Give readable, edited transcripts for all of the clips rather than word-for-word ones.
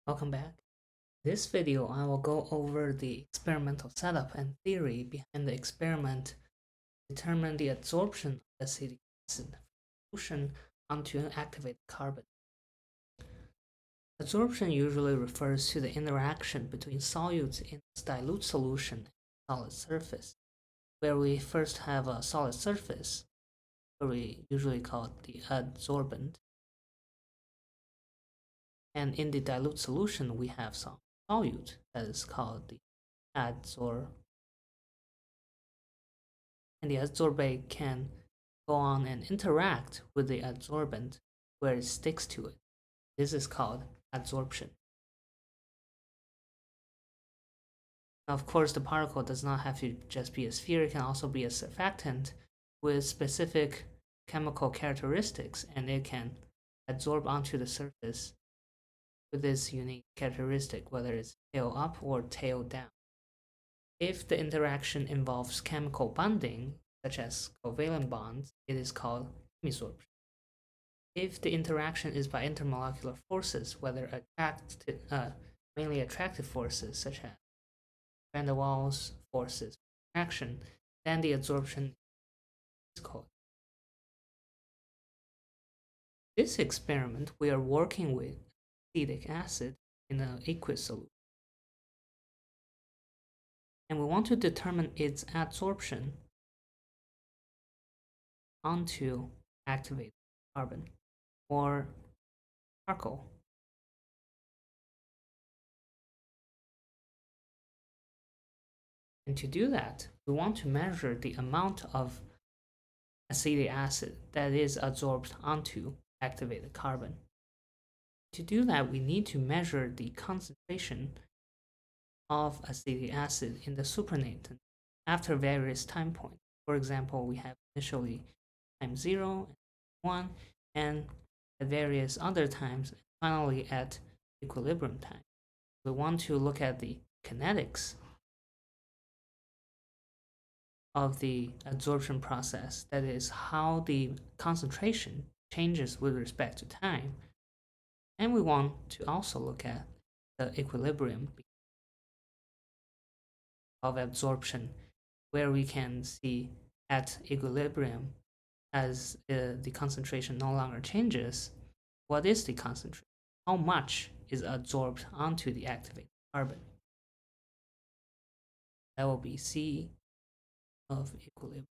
Welcome back. In this video, I will go over the experimental setup and theory behind the experiment to determine the adsorption of acetic acid solution onto an activated carbon. Adsorption usually refers to the interaction between solutes in a dilute solution and a solid surface, where we first have a solid surface, where we usually call it the adsorbent, and in the dilute solution we have some solute that is called the adsorbate, and the adsorbate can go on and interact with the adsorbent where it sticks to it. This is called adsorption. Now, of course, the particle does not have to just be a sphere, it can also be a surfactant with specific chemical characteristics, and it can adsorb onto the surface with this unique characteristic, whether it's tail up or tail down. If the interaction involves chemical bonding, such as covalent bonds, it is called hemisorption. If the interaction is by intermolecular forces, whether mainly attractive forces such as van der Waals forces attraction, then the adsorption is called. This experiment, we are working with acetic acid in an aqueous solution, and we want to determine its adsorption onto activated carbon or charcoal. And to do that, we want to measure the amount of acetic acid that is adsorbed onto activated carbon. To do that, we need to measure the concentration of acetic acid in the supernatant after various time points. For example, we have initially time 0 and 1, and at various other times, finally at equilibrium time. We want to look at the kinetics of the adsorption process, that is, how the concentration changes with respect to time. And we want to also look at the equilibrium of adsorption, where we can see at equilibrium, as the concentration no longer changes, what is the concentration? How much is adsorbed onto the activated carbon? That will be C of equilibrium.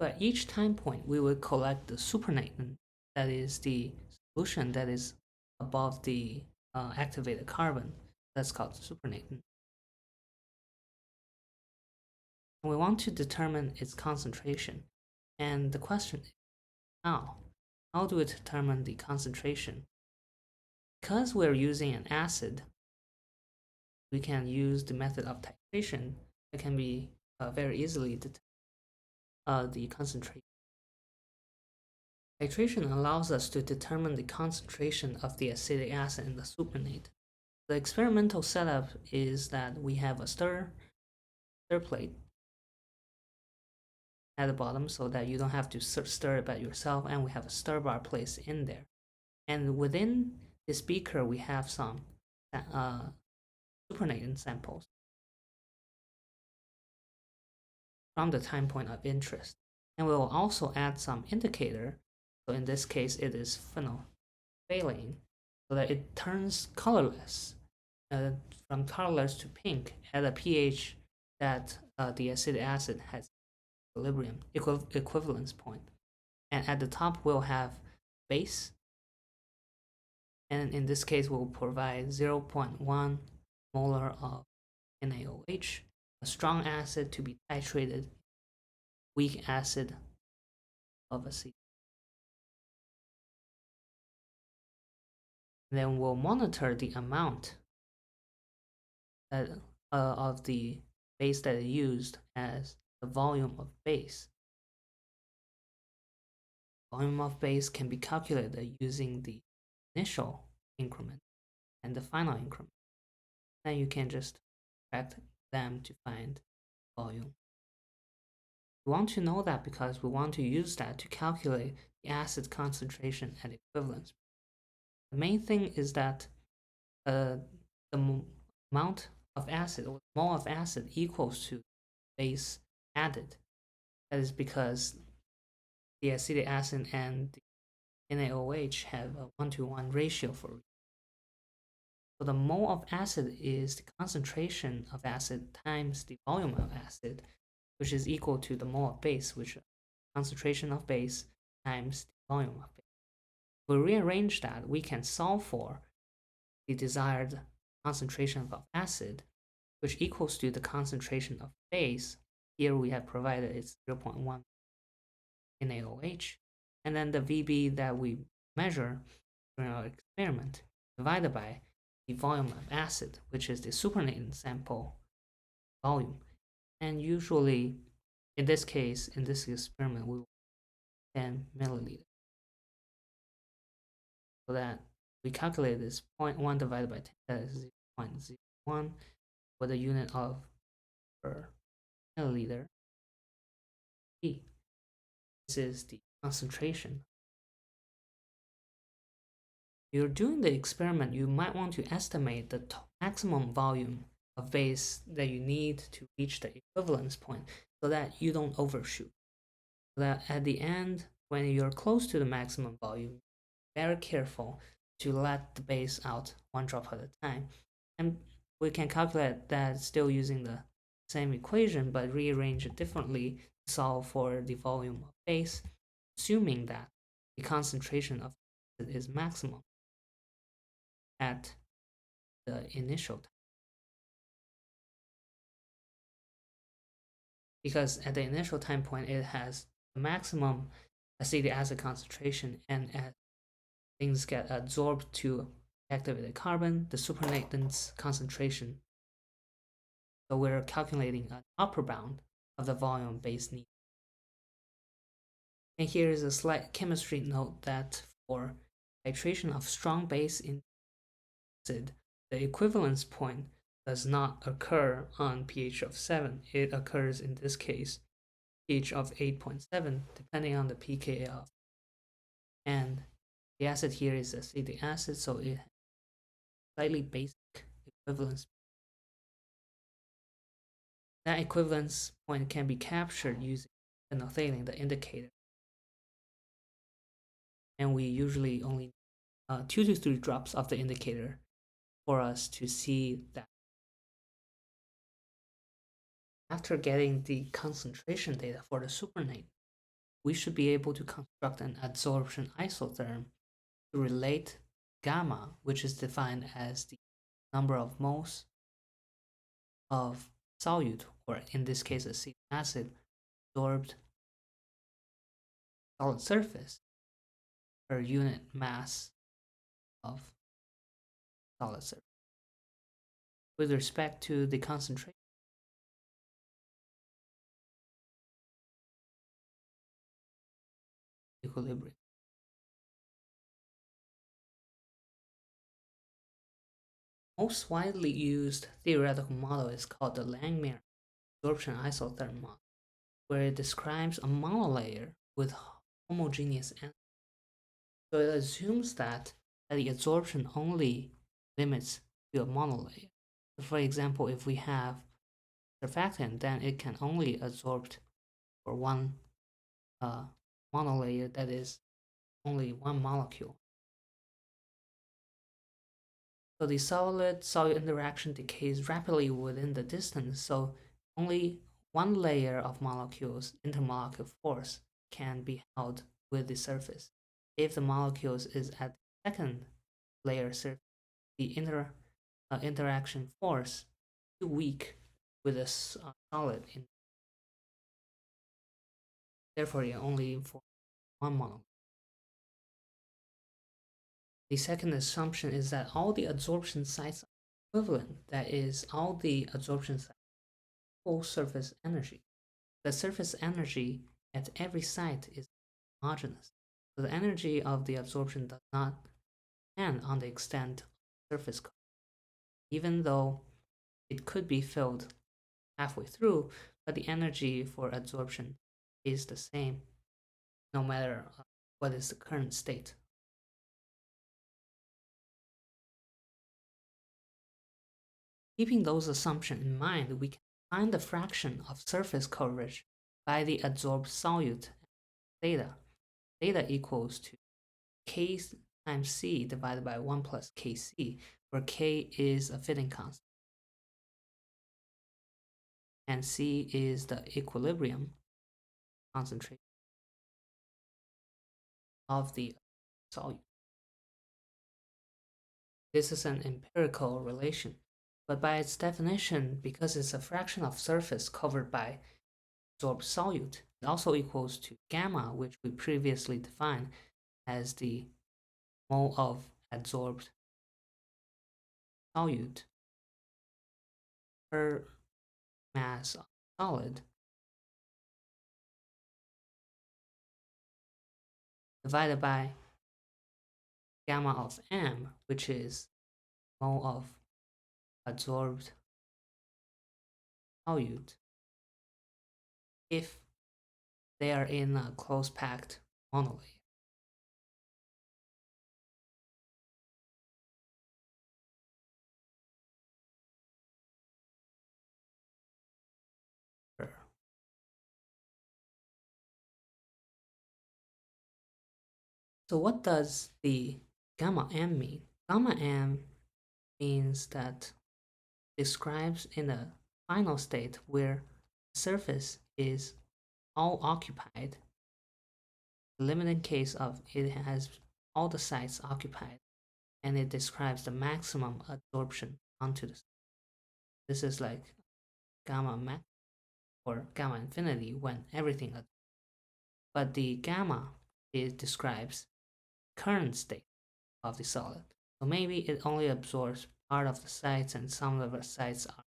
But each time point, we will collect the supernatant, that is the solution that is above the activated carbon. That's called supernatant. And we want to determine its concentration. And the question is, how? How do we determine the concentration? Because we're using an acid, we can use the method of titration that can be very easily determine the concentration. Titration allows us to determine the concentration of the acetic acid in the supernatant. The experimental setup is that we have a stir plate at the bottom so that you don't have to stir it by yourself, and we have a stir bar placed in there. And within this beaker, we have some supernatant samples from the time point of interest. And we will also add some indicator. So in this case, it is phenolphthalein, so that it turns colorless, from colorless to pink at a pH that the acetic acid has equivalence point. And at the top, we'll have base, and in this case, we'll provide 0.1 molar of NaOH, a strong acid to be titrated, weak acid of acetic. Then we'll monitor the amount that, of the base that is used as the volume of base. Volume of base can be calculated using the initial increment and the final increment. Then you can just subtract them to find volume. We want to know that because we want to use that to calculate the acid concentration at equivalence. The main thing is that the amount of acid or mole of acid equals to base added. That is because the acetic acid and the NaOH have a 1-to-1 ratio for. So the mole of acid is the concentration of acid times the volume of acid, which is equal to the mole of base, which is concentration of base times the volume of base. If we rearrange that, we can solve for the desired concentration of acid, which equals to the concentration of base. Here we have provided it's 0.1 NaOH, and then the VB that we measure during our experiment divided by the volume of acid, which is the supernatant sample volume. And usually, in this case, in this experiment, we will 10 milliliters. So that we calculate this 0.1 divided by 10, that is 0.01 for the unit of per milliliter P. This is the concentration. If you're doing the experiment, you might want to estimate the maximum volume of base that you need to reach the equivalence point so that you don't overshoot. So that at the end, when you're close to the maximum volume, very careful to let the base out one drop at a time. And we can calculate that still using the same equation, but rearrange it differently to solve for the volume of base, assuming that the concentration of acid is maximum at the initial time. Because at the initial time point, it has the maximum acetic acid concentration, and as things get absorbed to activated carbon, the supernatant's concentration. So we're calculating an upper bound of the volume base need. And here is a slight chemistry note that for titration of strong base in acid, the equivalence point does not occur on pH of 7. It occurs in this case pH of 8.7, depending on the pKa. And the acid here is acetic acid, so it has slightly basic equivalence. That equivalence point can be captured using phenolphthalein, the indicator. And we usually only 2 to 3 drops of the indicator for us to see that. After getting the concentration data for the supernatant, we should be able to construct an adsorption isotherm to relate gamma, which is defined as the number of moles of solute, or in this case acetic acid, absorbed solid surface per unit mass of solid surface with respect to the concentration. Equilibrium. Most widely used theoretical model is called the Langmuir absorption isotherm model, where it describes a monolayer with homogeneous energy. So it assumes that the adsorption only limits to a monolayer. For example, if we have surfactant, then it can only absorb for one monolayer, that is only one molecule. So the solid-solid interaction decays rapidly within the distance, so only one layer of molecules, intermolecular force, can be held with the surface. If the molecules is at the second layer surface, the interaction force is too weak with a solid. Therefore, it only for one molecule. The second assumption is that all the adsorption sites are equivalent. That is, all the adsorption sites full surface energy. The surface energy at every site is homogeneous. So the energy of the adsorption does not depend on the extent of surface cover, even though it could be filled halfway through, but the energy for adsorption is the same no matter what is the current state. Keeping those assumptions in mind, we can find the fraction of surface coverage by the adsorbed solute theta. Theta equals to K times C divided by 1 plus Kc, where K is a fitting constant and C is the equilibrium concentration of the solute. This is an empirical relation, but by its definition, because it's a fraction of surface covered by adsorbed solute, it also equals to gamma, which we previously defined as the mole of adsorbed solute per mass of solid divided by gamma of m, which is mole of adsorbed solute, if they are in a close packed monolayer. So what does the gamma m mean? Gamma m means that describes in a final state where the surface is all occupied. The limiting case of it has all the sites occupied, and it describes the maximum adsorption onto the surface. This is like gamma max or gamma infinity when everything adsorbs. But the gamma it describes current state of the solid. So maybe it only absorbs part of the sites and some of the sites are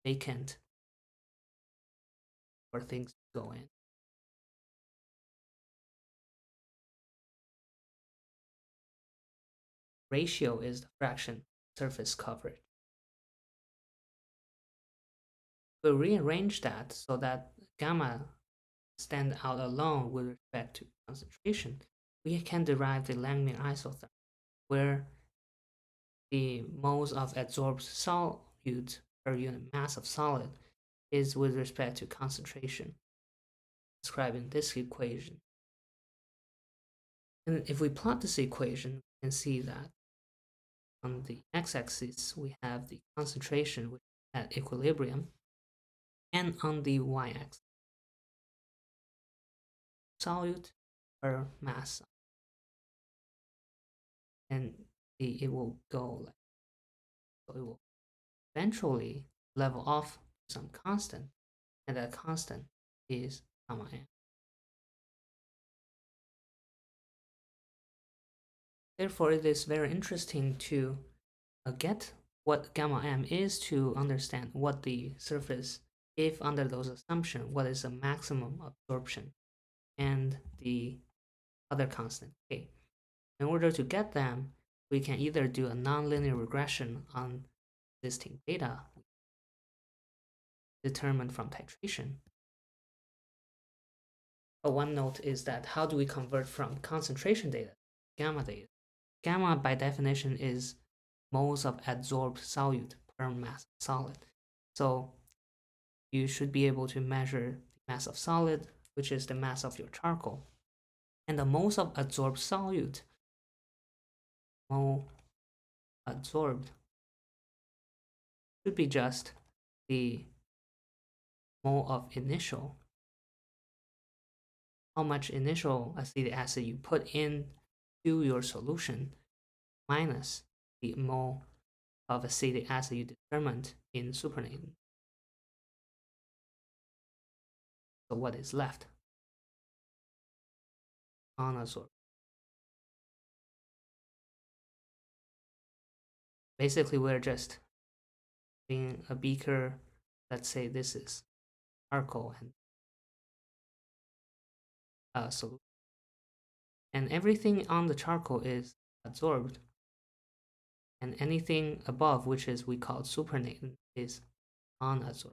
vacant for things to go in. Ratio is the fraction surface coverage. We'll rearrange that so that gamma stand out alone with respect to concentration. We can derive the Langmuir isotherm, where the moles of adsorbed solute per unit mass of solid is with respect to concentration, described in this equation. And if we plot this equation, we can see that on the x-axis we have the concentration which is at equilibrium, and on the y-axis solute per mass, and it will go like so. It will eventually level off to some constant, and that constant is gamma m. Therefore, it is very interesting to get what gamma m is to understand what the surface, if under those assumptions, what is the maximum absorption and the other constant k. In order to get them, we can either do a nonlinear regression on existing data determined from titration. But one note is that how do we convert from concentration data to gamma data? Gamma, by definition, is moles of adsorbed solute per mass of solid. So you should be able to measure the mass of solid, which is the mass of your charcoal. And the moles of adsorbed solute, mole adsorbed, should be just the mole of initial, how much initial acetic acid you put in to your solution minus the mole of acetic acid you determined in supernatant. So what is left? Unabsorbed. Basically, we're just in a beaker. Let's say this is charcoal and solution, and everything on the charcoal is adsorbed, and anything above, which is we call supernatant, is unadsorbed.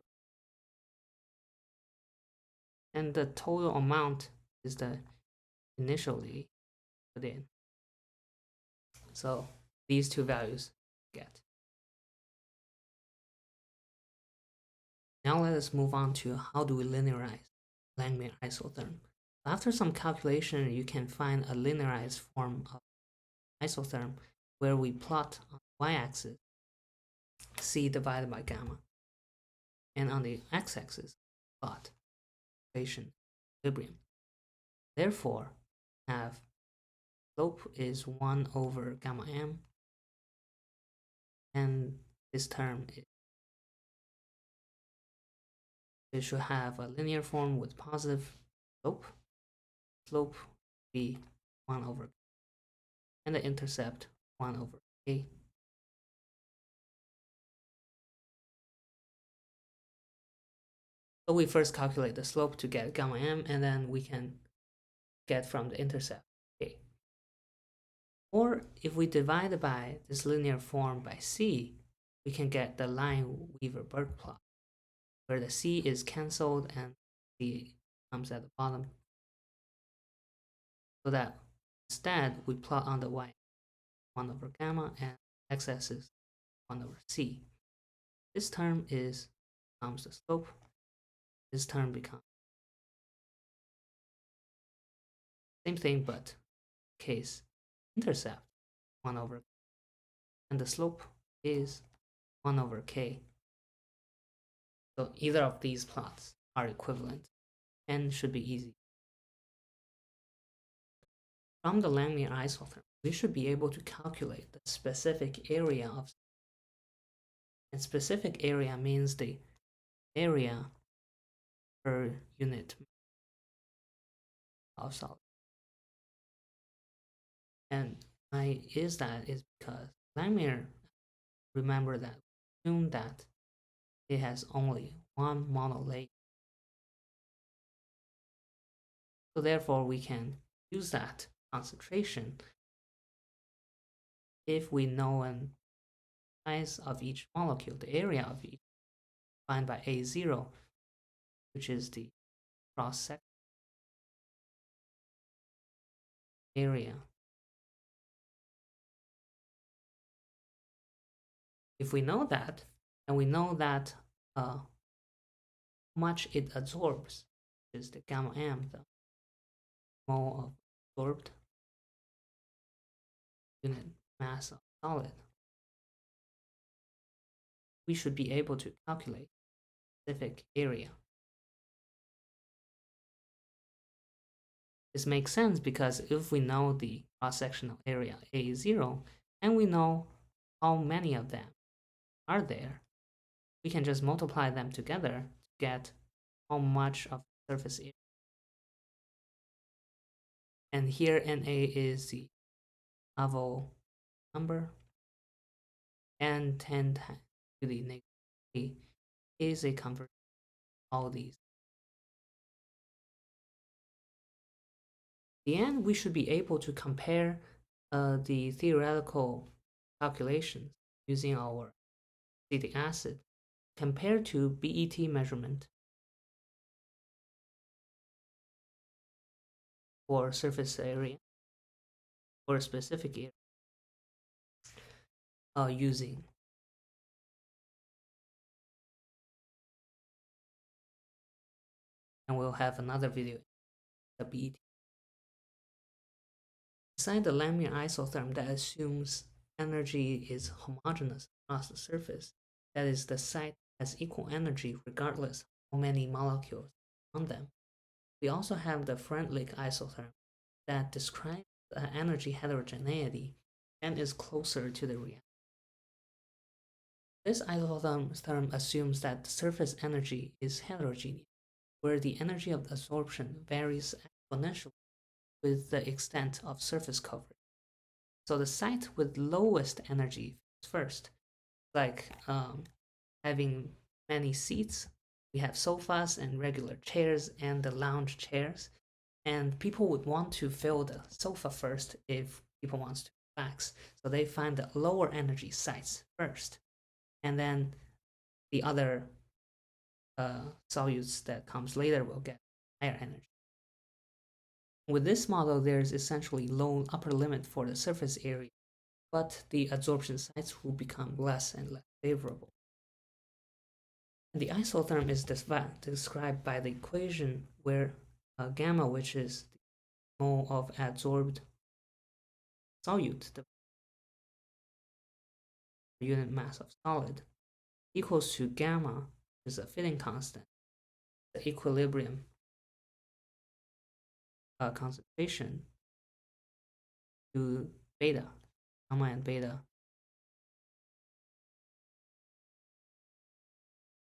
And the total amount is the initially put in. So these two values get. Now let us move on to how do we linearize Langmuir isotherm. After some calculation, you can find a linearized form of isotherm where we plot on the y-axis C divided by gamma, and on the x-axis plot titration equilibrium. Therefore, have slope is 1 over gamma m, and this term it should have a linear form with positive slope. Slope be 1 over, and the intercept 1 over k. So we first calculate the slope to get gamma m, and then we can get from the intercept k. Or if we divide by this linear form by c, we can get the Lineweaver-Berg plot, where the c is cancelled and c comes at the bottom. So that instead we plot on the y 1 over gamma and x-axis 1 over c. This term becomes the slope. This term becomes same thing, but case intercept 1 over, and the slope is 1 over k. So either of these plots are equivalent and should be easy. From the Langmuir isotherm, we should be able to calculate the specific area of, and specific area means the area per unit of solid. And why is that? Is because Langmuir, remember that, assume that it has only one monolayer. So therefore, we can use that concentration if we know the size of each molecule, the area of each, defined by A0, which is the cross-section area. If we know that, and we know that how much it absorbs, which is the gamma m, the mole of absorbed unit mass of solid, we should be able to calculate specific area. This makes sense because if we know the cross-sectional area A0 and we know how many of them are there, we can just multiply them together to get how much of the surface area. And here Na is the novel number, and 10 times to the negative 3 is a conversion of all these. In the end, we should be able to compare the theoretical calculations using our acetic acid compared to BET measurement for surface area or specific area using. And we'll have another video, the BET. Beside the Langmuir isotherm that assumes energy is homogeneous across the surface, that is, the site has equal energy regardless of how many molecules on them, we also have the Freundlich isotherm that describes the energy heterogeneity and is closer to the reality. This isotherm assumes that the surface energy is heterogeneous, where the energy of adsorption varies exponentially with the extent of surface coverage. So the site with lowest energy first, like having many seats. We have sofas and regular chairs and the lounge chairs, and people would want to fill the sofa first if people want to relax. So they find the lower energy sites first, and then the other solutes that comes later will get higher energy. With this model, there's essentially low upper limit for the surface area, but the adsorption sites will become less and less favorable. The isotherm is described by the equation where gamma, which is the mole of adsorbed solute, the unit mass of solid, equals to gamma, which is a fitting constant, the equilibrium concentration, to beta, gamma and beta.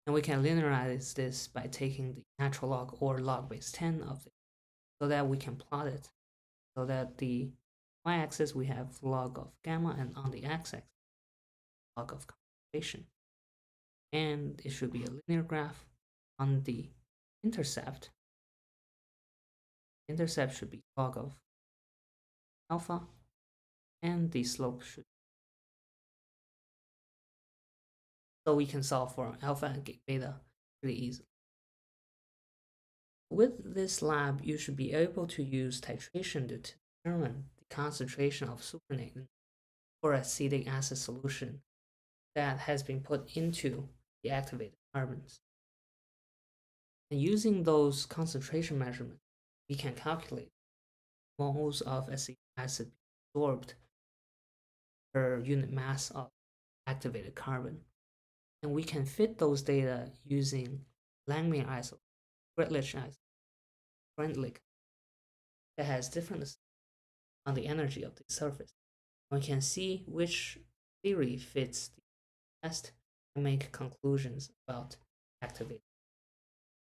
And we can linearize this by taking the natural log or log base 10 of it, so that we can plot it. So that the y-axis we have log of gamma, and on the x-axis log of concentration. And it should be a linear graph. On the intercept should be log of alpha, and the slope should. So we can solve for alpha and beta pretty easily. With this lab, you should be able to use titration to determine the concentration of supernatant or acetic acid solution that has been put into the activated carbons. And using those concentration measurements, we can calculate moles of acetic acid absorbed per unit mass of activated carbon. And we can fit those data using Langmuir isotherm, Freundlich isotherm, Freundlich, that has different on the energy of the surface. We can see which theory fits the best and make conclusions about activated